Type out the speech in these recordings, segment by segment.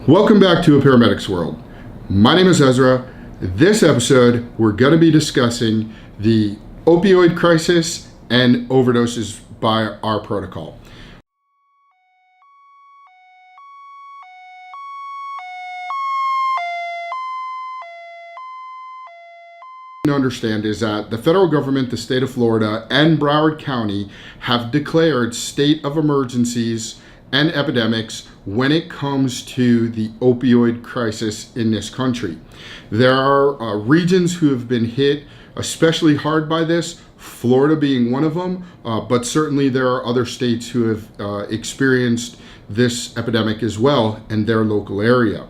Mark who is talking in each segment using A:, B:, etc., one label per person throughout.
A: Welcome back to A Paramedic's World. My name is Ezra. This episode, we're going to be discussing the opioid crisis and overdoses by our protocol. To understand is that the federal government, the state of Florida, and Broward County have declared state of emergencies and epidemics when it comes to the opioid crisis in this country. There are regions who have been hit especially hard by this, Florida being one of them, but certainly there are other states who have experienced this epidemic as well in their local area.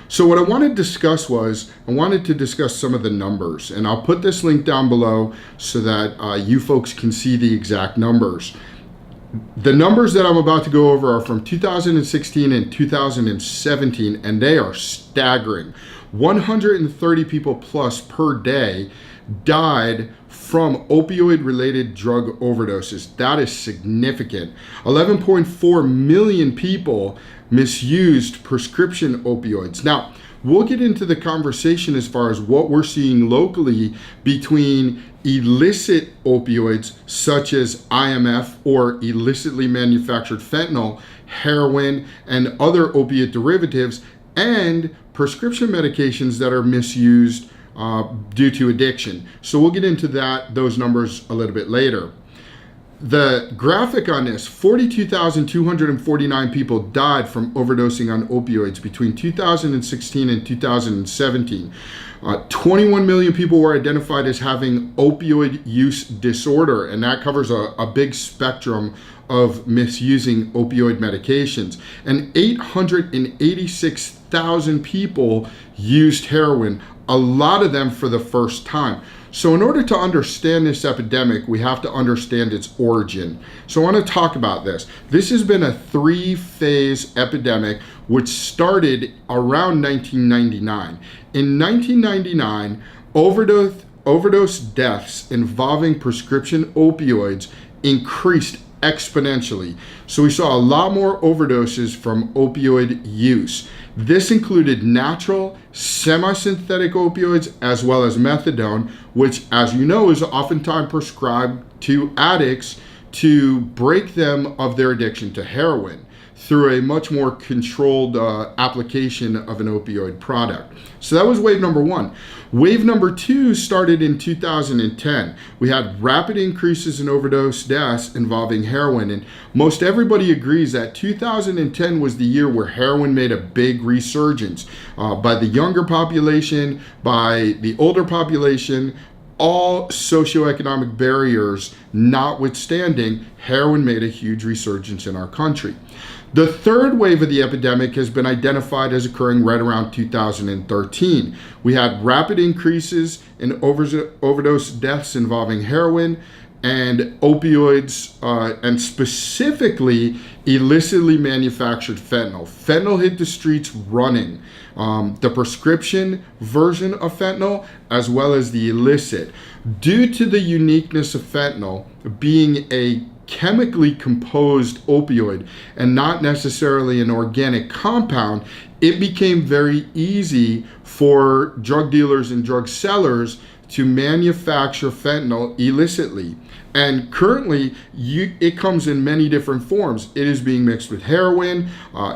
A: So what I wanted to discuss was, I wanted to discuss some of the numbers, and I'll put this link down below so that you folks can see the exact numbers. The numbers that I'm about to go over are from 2016 and 2017, and they are staggering. 130 people plus per day died from opioid-related drug overdoses. That is significant. 11.4 million people misused prescription opioids. Now, we'll get into the conversation as far as what we're seeing locally between illicit opioids such as IMF or illicitly manufactured fentanyl, heroin, and other opiate derivatives, and prescription medications that are misused due to addiction. So we'll get into those numbers a little bit later. The graphic on this, 42,249 people died from overdosing on opioids between 2016 and 2017. 21 million people were identified as having opioid use disorder, and that covers a big spectrum of misusing opioid medications. And 886,000 people used heroin, a lot of them for the first time. So in order to understand this epidemic, we have to understand its origin. So I want to talk about this. This has been a three-phase epidemic which started around 1999. In 1999, overdose deaths involving prescription opioids increased exponentially. So we saw a lot more overdoses from opioid use. This included natural, semi-synthetic opioids as well as methadone, which, as you know, is oftentimes prescribed to addicts to break them of their addiction to heroin through a much more controlled application of an opioid product. So that was wave number one. Wave number two started in 2010. We had rapid increases in overdose deaths involving heroin, and most everybody agrees that 2010 was the year where heroin made a big resurgence by the younger population, by the older population. All socioeconomic barriers notwithstanding, heroin made a huge resurgence in our country. The third wave of the epidemic has been identified as occurring right around 2013. We had rapid increases in overdose deaths involving heroin and opioids, and specifically illicitly manufactured fentanyl. Fentanyl hit the streets running. The prescription version of fentanyl as well as the illicit. Due to the uniqueness of fentanyl being a chemically composed opioid and not necessarily an organic compound, it became very easy for drug dealers and drug sellers to manufacture fentanyl illicitly. And currently, it comes in many different forms. It is being mixed with heroin.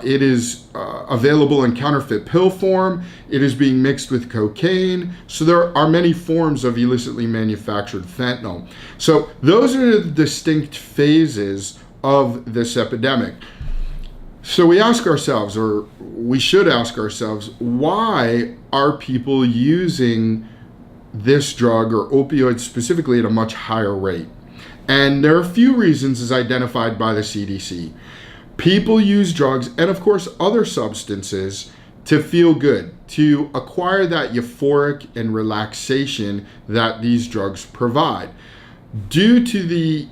A: It is available in counterfeit pill form. It is being mixed with cocaine. So there are many forms of illicitly manufactured fentanyl. So those are the distinct phases of this epidemic. So we ask ourselves, or we should ask ourselves, why are people using this drug or opioids specifically at a much higher rate? And there are a few reasons as identified by the CDC. People use drugs and of course other substances to feel good, to acquire that euphoric and relaxation that these drugs provide. Due to the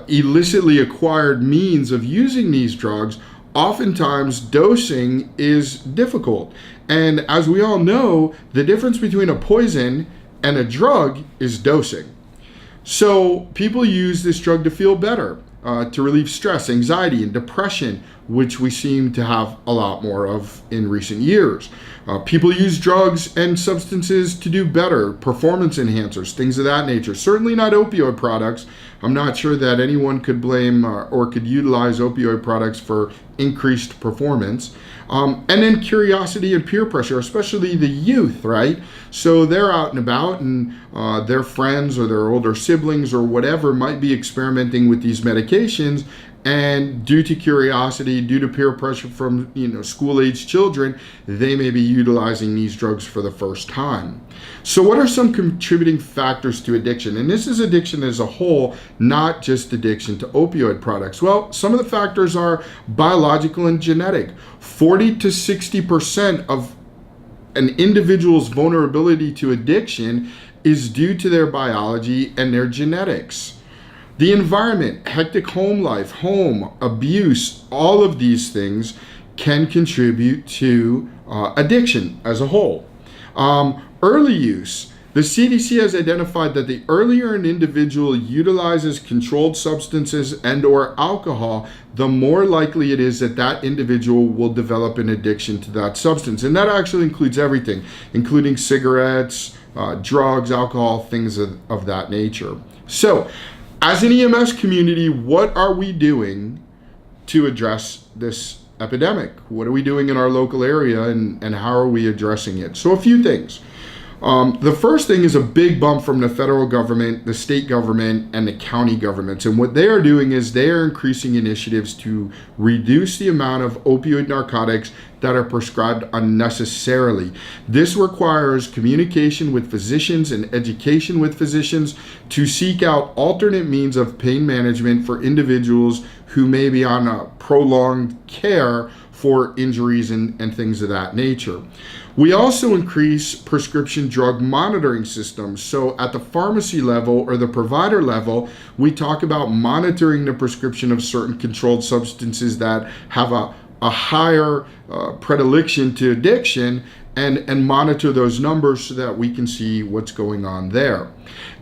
A: illicitly acquired means of using these drugs, oftentimes dosing is difficult. And as we all know, the difference between a poison and a drug is dosing. So people use this drug to feel better, to relieve stress, anxiety, and depression which we seem to have a lot more of in recent years. People use drugs and substances to do better, performance enhancers, things of that nature. Certainly not opioid products. I'm not sure that anyone could blame or could utilize opioid products for increased performance. And then curiosity and peer pressure, especially the youth, right? So they're out and about, and their friends or their older siblings or whatever might be experimenting with these medications. And due to curiosity, due to peer pressure from school-age children, they may be utilizing these drugs for the first time. So what are some contributing factors to addiction? And this is addiction as a whole, not just addiction to opioid products. Well, some of the factors are biological and genetic. 40 to 60% of an individual's vulnerability to addiction is due to their biology and their genetics. The environment, hectic home life, home, abuse, all of these things can contribute to addiction as a whole. Early use. The CDC has identified that the earlier an individual utilizes controlled substances and/or alcohol, the more likely it is that that individual will develop an addiction to that substance. And that actually includes everything, including cigarettes, drugs, alcohol, things of that nature. So, as an EMS community, what are we doing to address this epidemic? What are we doing in our local area, and how are we addressing it? So a few things. The first thing is a big bump from the federal government, the state government, and the county governments. And what they are doing is they are increasing initiatives to reduce the amount of opioid narcotics that are prescribed unnecessarily. This requires communication with physicians and education with physicians to seek out alternate means of pain management for individuals who may be on a prolonged care for injuries and things of that nature. We also increase prescription drug monitoring systems. So at the pharmacy level or the provider level, we talk about monitoring the prescription of certain controlled substances that have a higher predilection to addiction, and monitor those numbers so that we can see what's going on there.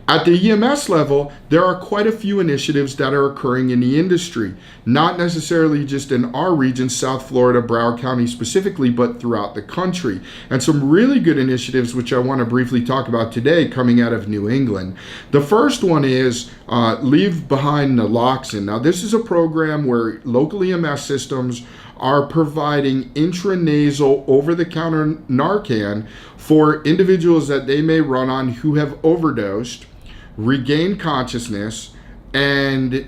A: At the EMS level, there are quite a few initiatives that are occurring in the industry, not necessarily just in our region, South Florida, Broward County specifically, but throughout the country. And some really good initiatives, which I want to briefly talk about today, coming out of New England. The first one is Leave Behind Naloxone. Now, this is a program where local EMS systems are providing intranasal over-the-counter Narcan for individuals that they may run on who have overdosed, regain consciousness, and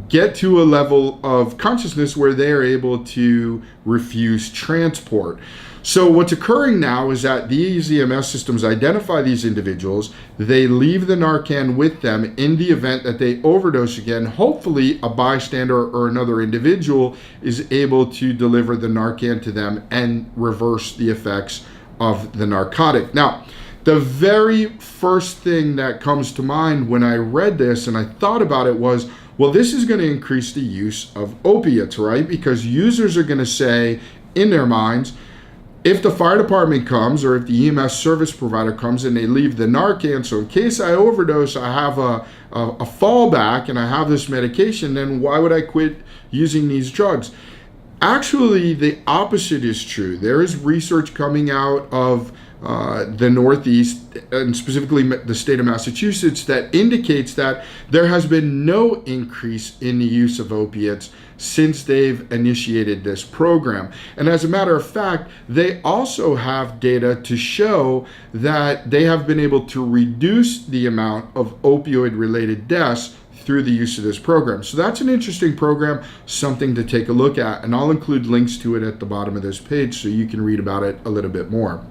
A: get to a level of consciousness where they are able to refuse transport. So what's occurring now is that these EMS systems identify these individuals, they leave the Narcan with them in the event that they overdose again. Hopefully a bystander or another individual is able to deliver the Narcan to them and reverse the effects of the narcotic. Now, the very first thing that comes to mind when I read this and I thought about it was, well, this is going to increase the use of opiates, right? Because users are going to say in their minds, if the fire department comes or if the EMS service provider comes and they leave the Narcan, so in case I overdose, I have a fallback and I have this medication, then why would I quit using these drugs? Actually, the opposite is true. There is research coming out of the Northeast, and specifically the state of Massachusetts, that indicates that there has been no increase in the use of opiates since they've initiated this program. And as a matter of fact, they also have data to show that they have been able to reduce the amount of opioid-related deaths through the use of this program. So that's an interesting program, something to take a look at, and I'll include links to it at the bottom of this page so you can read about it a little bit more.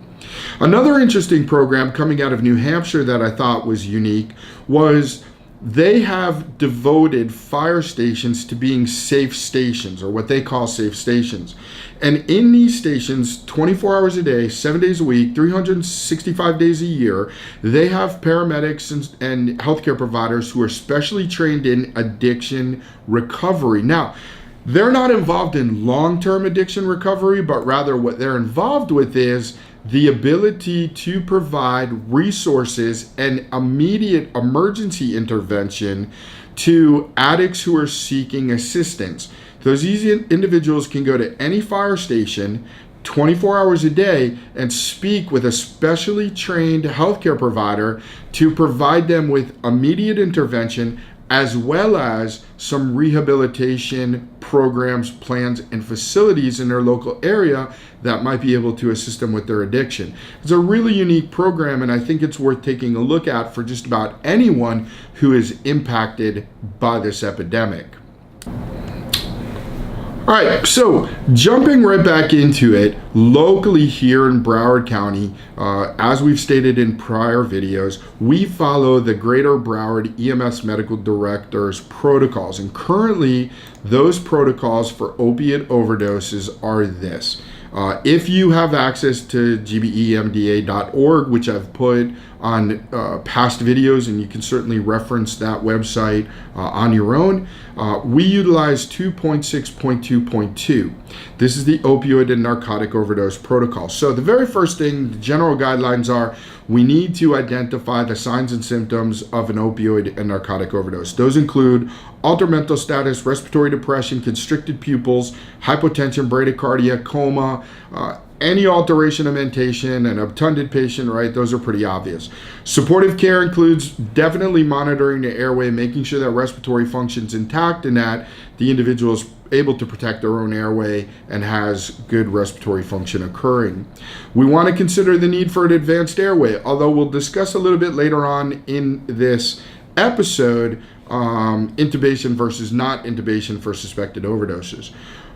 A: Another interesting program coming out of New Hampshire that I thought was unique was they have devoted fire stations to being safe stations, or what they call safe stations. And in these stations, 24 hours a day, 7 days a week, 365 days a year, they have paramedics and healthcare providers who are specially trained in addiction recovery. Now, they're not involved in long-term addiction recovery, but rather what they're involved with is the ability to provide resources and immediate emergency intervention to addicts who are seeking assistance. Those individuals can go to any fire station 24 hours a day and speak with a specially trained healthcare provider to provide them with immediate intervention, as well as some rehabilitation programs, plans, and facilities in their local area that might be able to assist them with their addiction. It's a really unique program, and I think it's worth taking a look at for just about anyone who is impacted by this epidemic. All right, so jumping right back into it, locally here in Broward County, as we've stated in prior videos, we follow the Greater Broward EMS Medical Director's protocols. And currently, those protocols for opiate overdoses are this. If you have access to gbemda.org, which I've put on past videos, and you can certainly reference that website on your own, we utilize 2.6.2.2. This is the opioid and narcotic overdose protocol. So the very first thing, the general guidelines are, we need to identify the signs and symptoms of an opioid and narcotic overdose. Those include altered mental status, respiratory depression, constricted pupils, hypotension, bradycardia, coma, any alteration of mentation, an obtunded patient, right? Those are pretty obvious. Supportive care includes definitely monitoring the airway, making sure that respiratory function's intact and that the individual is able to protect their own airway and has good respiratory function occurring. We want to consider the need for an advanced airway, although we'll discuss a little bit later on in this episode, intubation versus not intubation for suspected overdoses.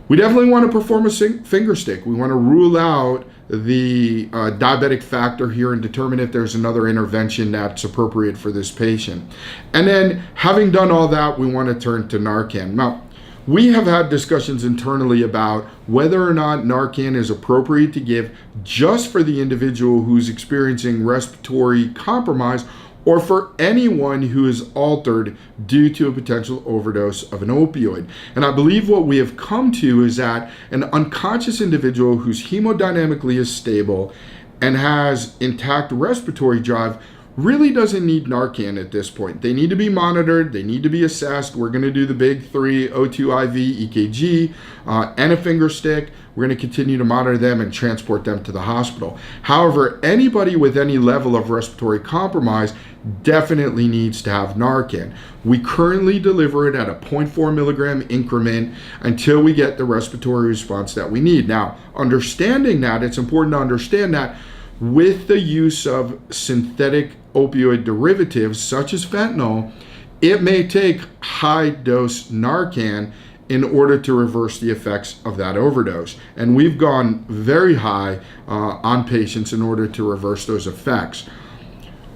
A: We definitely want to perform a finger stick. We want to rule out the diabetic factor here and determine if there's another intervention that's appropriate for this patient. And then, having done all that, we want to turn to Narcan. Now, we have had discussions internally about whether or not Narcan is appropriate to give just for the individual who's experiencing respiratory compromise, or for anyone who is altered due to a potential overdose of an opioid. And I believe what we have come to is that an unconscious individual who's hemodynamically is stable and has intact respiratory drive really doesn't need Narcan at this point. They need to be monitored, they need to be assessed. We're going to do the big three, O2 IV, EKG, and a finger stick. We're going to continue to monitor them and transport them to the hospital. However, anybody with any level of respiratory compromise definitely needs to have Narcan. We currently deliver it at a 0.4 milligram increment until we get the respiratory response that we need. Now, understanding that, it's important to understand that with the use of synthetic opioid derivatives such as fentanyl, it may take high dose Narcan in order to reverse the effects of that overdose. And we've gone very high on patients in order to reverse those effects.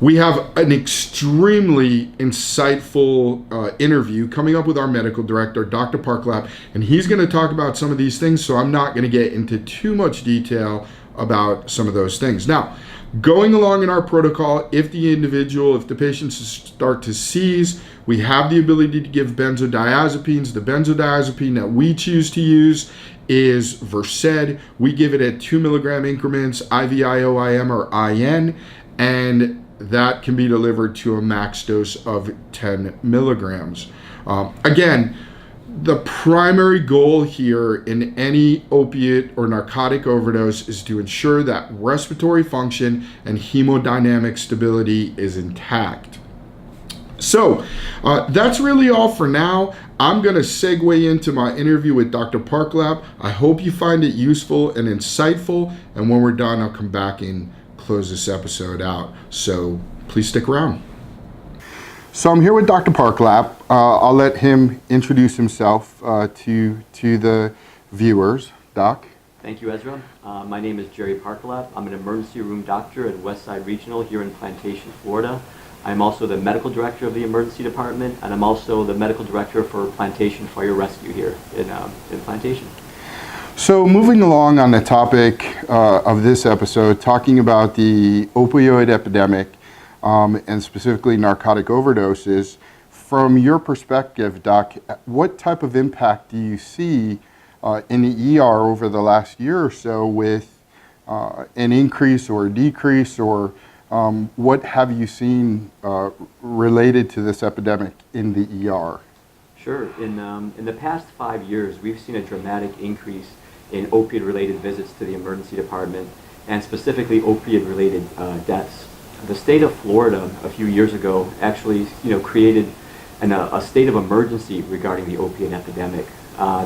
A: We have an extremely insightful interview coming up with our medical director, Dr. Parklap, and he's going to talk about some of these things, so I'm not going to get into too much detail about some of those things. Now, going along in our protocol, if the patients start to seize, we have the ability to give benzodiazepines. The benzodiazepine that we choose to use is Versed. We give it at 2 milligram increments, IVIOIM or IN, and that can be delivered to a max dose of 10 milligrams. Again, the primary goal here in any opiate or narcotic overdose is to ensure that respiratory function and hemodynamic stability is intact. So that's really all for now. I'm going to segue into my interview with Dr. Parklap. I hope you find it useful and insightful, and when we're done, I'll come back and close this episode out. So please stick around. So I'm here with Dr. Parklap. I'll let him introduce himself to the viewers. Doc?
B: Thank you, Ezra. My name is Jerry Parklap. I'm an emergency room doctor at Westside Regional here in Plantation, Florida. I'm also the medical director of the emergency department, and I'm also the medical director for Plantation Fire Rescue here in Plantation.
A: So moving along on the topic of this episode, talking about the opioid epidemic, and specifically narcotic overdoses, from your perspective, Doc, what type of impact do you see in the ER over the last year or so with an increase or a decrease, or what have you seen related to this epidemic in the ER?
B: Sure. In the past 5 years, we've seen a dramatic increase in opiate-related visits to the emergency department, and specifically opiate-related deaths. The state of Florida a few years ago actually, created a state of emergency regarding the opiate epidemic.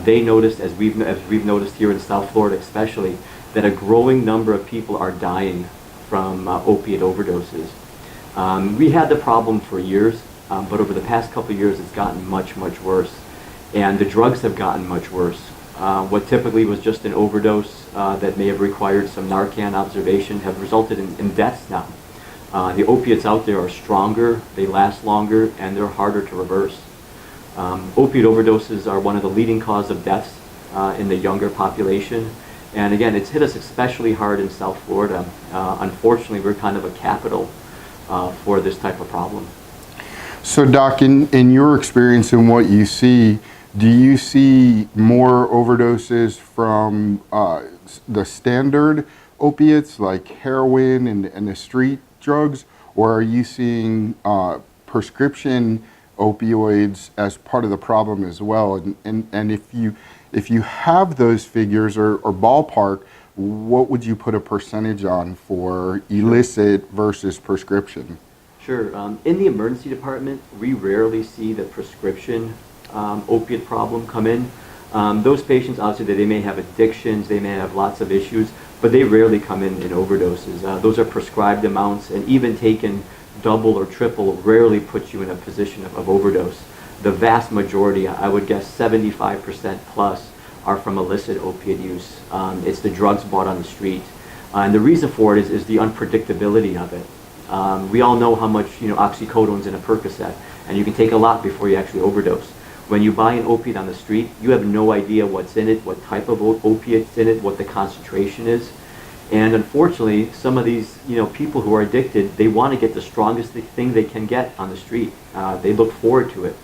B: They noticed, as we've noticed here in South Florida especially, that a growing number of people are dying from opiate overdoses. We had the problem for years, but over the past couple of years, it's gotten much, much worse. And the drugs have gotten much worse. What typically was just an overdose that may have required some Narcan observation have resulted in deaths now. The opiates out there are stronger, they last longer, and they're harder to reverse. Opiate overdoses are one of the leading causes of deaths in the younger population. And again, it's hit us especially hard in South Florida. Unfortunately, we're kind of a capital for this type of problem.
A: So Doc, in your experience and what you see, do you see more overdoses from the standard opiates like heroin and the street drugs, or are you seeing prescription opioids as part of the problem as well? And if you have those figures or ballpark, what would you put a percentage on for illicit versus prescription?
B: Sure. In the emergency department, we rarely see the prescription opiate problem come in. Those patients, obviously, they may have addictions, they may have lots of issues, but they rarely come in overdoses. Those are prescribed amounts, and even taken double or triple rarely puts you in a position of overdose. The vast majority, I would guess 75% plus, are from illicit opiate use. It's the drugs bought on the street. And the reason for it is the unpredictability of it. We all know how much oxycodone's in a Percocet, and you can take a lot before you actually overdose. When you buy an opiate on the street, you have no idea what's in it, what type of opiate's in it, what the concentration is. And unfortunately, some of these people who are addicted, they want to get the strongest thing they can get on the street. They look forward to it.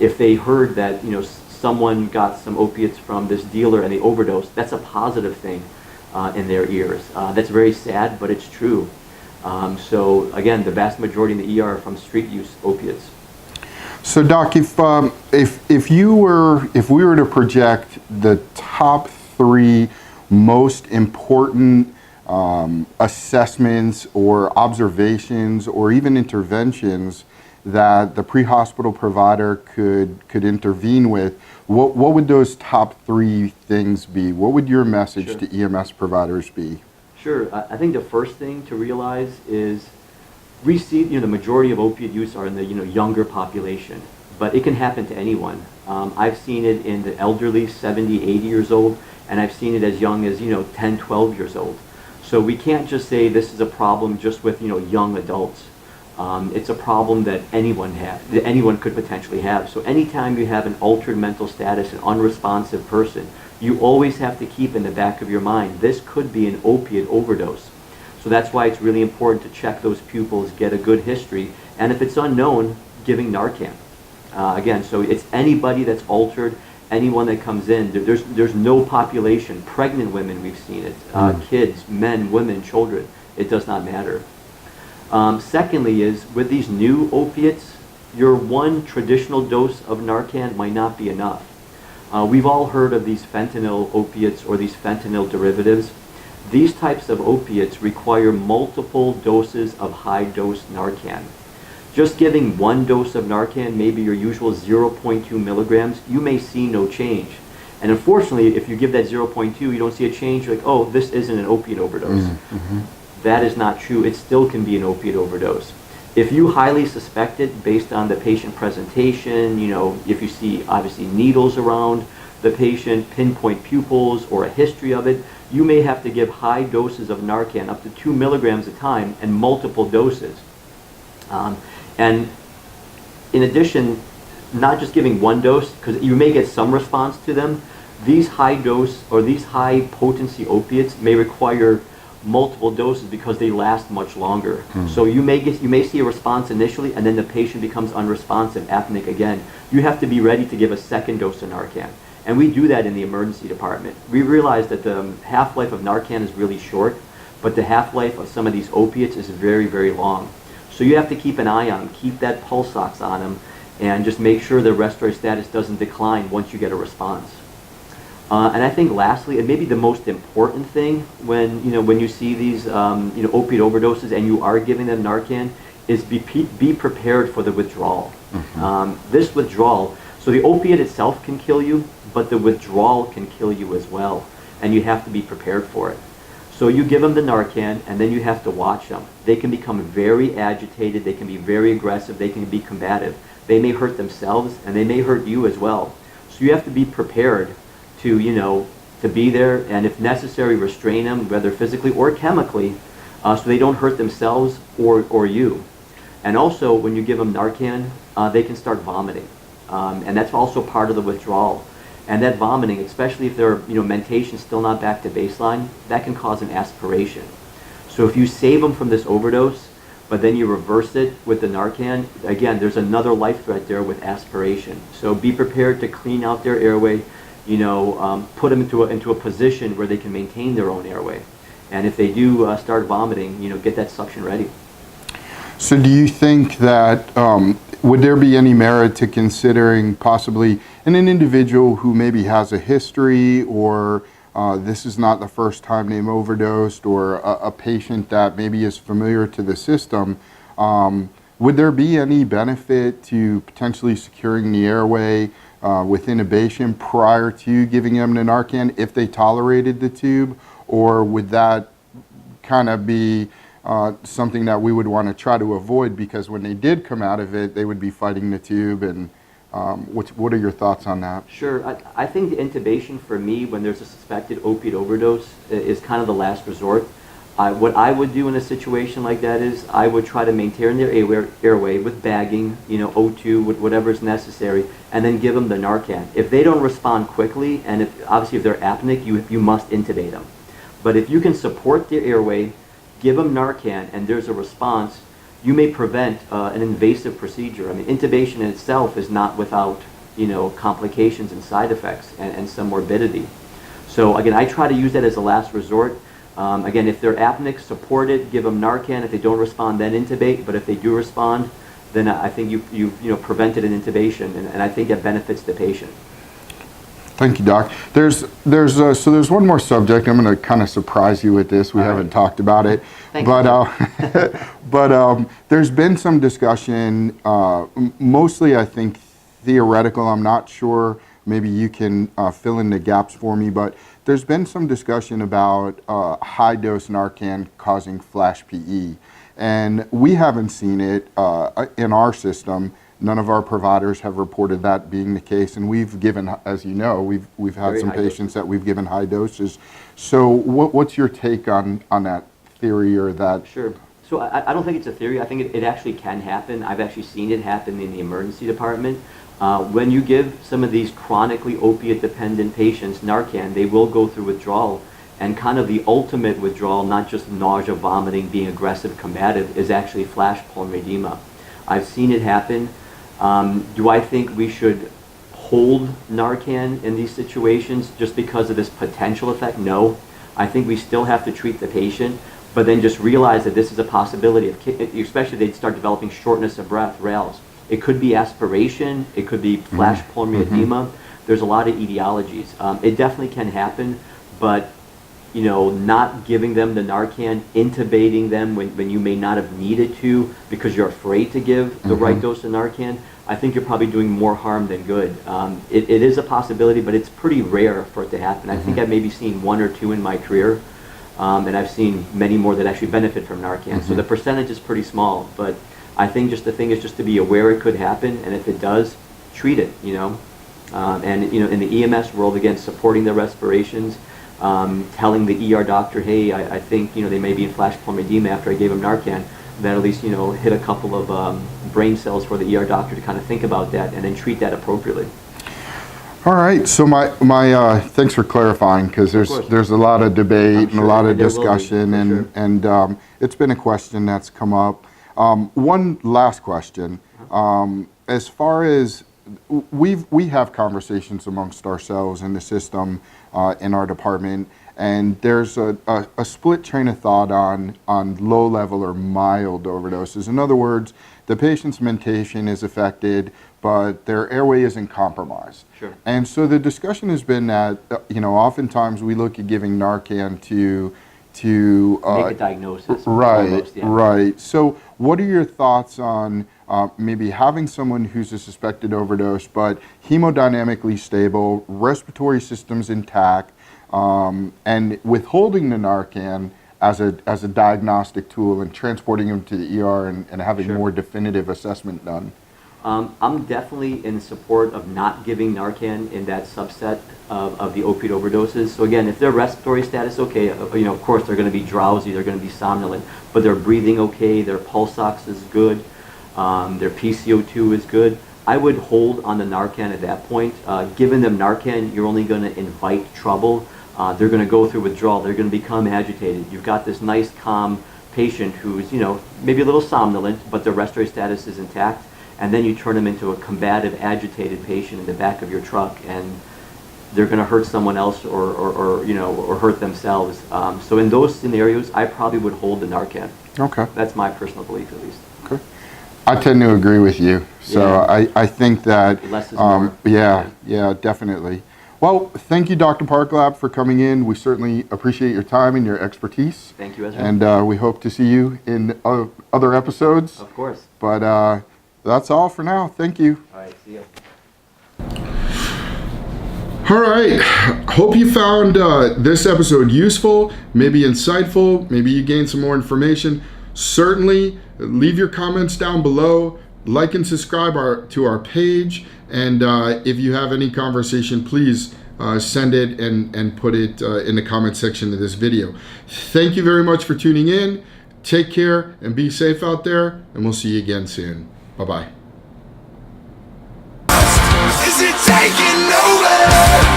B: If they heard that someone got some opiates from this dealer and they overdosed, that's a positive thing in their ears. That's very sad, but it's true. So again, the vast majority in the ER are from street use opiates.
A: So Doc, if we were to project the top 3 most important assessments or observations or even interventions that the pre-hospital provider could intervene with, what would those top 3 things be? What would your message
B: Sure.
A: to EMS providers be?
B: Sure. I think the first thing to realize is we see the majority of opiate use are in the younger population, but it can happen to anyone. I've seen it in the elderly, 70, 80 years old, and I've seen it as young as 10, 12 years old. So we can't just say this is a problem just with young adults. It's a problem that anyone could potentially have. So anytime you have an altered mental status, an unresponsive person, you always have to keep in the back of your mind, this could be an opiate overdose. So that's why it's really important to check those pupils, get a good history, and if it's unknown, giving Narcan. Again, so it's anybody that's altered, anyone that comes in. There's no population. Pregnant women, we've seen it. Kids, men, women, children. It does not matter. Secondly is, with these new opiates, your one traditional dose of Narcan might not be enough. We've all heard of these fentanyl opiates or these fentanyl derivatives. These types of opiates require multiple doses of high-dose Narcan. Just giving one dose of Narcan, maybe your usual 0.2 milligrams, you may see no change. And unfortunately, if you give that 0.2, you don't see a change, you're like, oh, this isn't an opiate overdose.
A: Mm-hmm.
B: That is not true. It still can be an opiate overdose. If you highly suspect it based on the patient presentation, if you see obviously needles around the patient, pinpoint pupils, or a history of it, you may have to give high doses of Narcan, up to 2 milligrams a time, and multiple doses. And in addition, not just giving one dose, because you may get some response to them, these high dose or these high potency opiates may require multiple doses because they last much longer. So you may see a response initially, and then the patient becomes unresponsive, apneic again. You have to be ready to give a second dose of Narcan. And we do that in the emergency department. We realize that the half-life of Narcan is really short, but the half-life of some of these opiates is very, very long. So you have to keep an eye on them, keep that pulse ox on them, and just make sure the respiratory status doesn't decline once you get a response. And I think lastly, and maybe the most important thing when you see these opioid overdoses and you are giving them Narcan, is be prepared for the withdrawal. This withdrawal, so the opiate itself can kill you, but the withdrawal can kill you as well, and you have to be prepared for it. So you give them the Narcan, and then you have to watch them. They can become very agitated, they can be very aggressive, they can be combative. They may hurt themselves, and they may hurt you as well. So you have to be prepared to be there, and if necessary, restrain them, whether physically or chemically, so they don't hurt themselves or you. And also, when you give them Narcan, they can start vomiting, and that's also part of the withdrawal. And that vomiting, especially if their mentation still not back to baseline, that can cause an aspiration. So if you save them from this overdose, but then you reverse it with the Narcan, again, there's another life threat there with aspiration. So be prepared to clean out their airway, put them into a position where they can maintain their own airway. And if they do start vomiting, get that suction ready.
A: So do you think that, would there be any merit to considering possibly an individual who maybe has a history, or this is not the first time they've overdosed, or a patient that maybe is familiar to the system, would there be any benefit to potentially securing the airway with intubation prior to giving them the Narcan if they tolerated the tube, or would that kind of be something that we would want to try to avoid, because when they did come out of it, they would be fighting the tube? And what are your thoughts on that?
B: Sure. I think the intubation for me, when there's a suspected opiate overdose, is kind of the last resort. What I would do in a situation like that is I would try to maintain their airway with bagging, O2, whatever is necessary, and then give them the Narcan. If they don't respond quickly, and obviously if they're apneic, you must intubate them. But if you can support their airway, give them Narcan, and there's a response, you may prevent an invasive procedure. I mean, intubation in itself is not without, complications and side effects and some morbidity. So again, I try to use that as a last resort. Again, if they're apneic, support it, give them Narcan. If they don't respond, then intubate. But if they do respond, then I think you prevented an intubation, and I think that benefits the patient.
A: Thank you, Doc. There's one more subject. I'm going to kind of surprise you with this. We haven't talked about it, but there's been some discussion, mostly I think theoretical. I'm not sure. Maybe you can fill in the gaps for me, but there's been some discussion about high dose Narcan causing flash PE, and we haven't seen it in our system. None of our providers have reported that being the case, and we've given, as you know, we've had some patients that we've given high doses. So what's your take on that theory, or that?
B: Sure. So I don't think it's a theory. I think it actually can happen. I've actually seen it happen in the emergency department. When you give some of these chronically opiate-dependent patients Narcan, they will go through withdrawal, and kind of the ultimate withdrawal, not just nausea, vomiting, being aggressive, combative, is actually flash pulmonary edema. I've seen it happen. Do I think we should hold Narcan in these situations just because of this potential effect? No. I think we still have to treat the patient, but then just realize that this is a possibility, especially if they start developing shortness of breath, RALs. It could be aspiration, it could be flash pulmonary edema. There's a lot of etiologies. It definitely can happen, but not giving them the Narcan, intubating them when you may not have needed to because you're afraid to give the right dose of Narcan, I think you're probably doing more harm than good. It is a possibility, but it's pretty rare for it to happen. I think I've maybe seen one or two in my career, and I've seen many more that actually benefit from Narcan. So the percentage is pretty small, but I think just the thing is just to be aware it could happen, and if it does, treat it, and in the EMS world, again, supporting their respirations, telling the ER doctor, hey, I think they may be in flash pulmonary edema after I gave them Narcan. That at least hit a couple of brain cells for the ER doctor to kind of think about that and then treat that appropriately.
A: All right. So my thanks for clarifying, because there's a lot of debate and a lot of discussion, and it's been a question that's come up. One last question. As far as we have conversations amongst ourselves in the system, in our department, And there's a split train of thought on low level or mild overdoses. In other words, the patient's mentation is affected, but their airway isn't compromised.
B: Sure.
A: And so the discussion has been that, oftentimes we look at giving Narcan to
B: Make a diagnosis.
A: right,
B: Almost, yeah.
A: right. So what are your thoughts on maybe having someone who's a suspected overdose, but hemodynamically stable, respiratory system's intact, and withholding the Narcan as a diagnostic tool and transporting them to the ER and having
B: Sure.
A: more definitive assessment done?
B: I'm definitely in support of not giving Narcan in that subset of the opioid overdoses. So again, if their respiratory status okay, of course they're going to be drowsy, they're going to be somnolent, but they're breathing okay, their pulse ox is good, their PCO2 is good. I would hold on the Narcan at that point. Giving them Narcan, you're only going to invite trouble. They're going to go through withdrawal. They're going to become agitated. You've got this nice, calm patient who's, maybe a little somnolent, but their respiratory status is intact. And then you turn them into a combative, agitated patient in the back of your truck, and they're going to hurt someone else or hurt themselves. So in those scenarios, I probably would hold the Narcan.
A: Okay.
B: That's my personal belief, at least.
A: Okay. I tend to agree with you. So
B: Yeah.
A: I think that,
B: Less is more.
A: yeah, definitely. Well, thank you, Dr. Parklap, for coming in. We certainly appreciate your time and your expertise.
B: Thank you, Ezra.
A: And we hope to see you in other episodes.
B: Of course.
A: But that's all for now. Thank you.
B: All right, see you.
A: All right. Hope you found this episode useful, maybe insightful, maybe you gained some more information. Certainly leave your comments down below. Like and subscribe to our page. And if you have any conversation, please send it and put it in the comment section of this video. Thank you very much for tuning in. Take care and be safe out there. And we'll see you again soon. Bye-bye.
C: Is it taking over?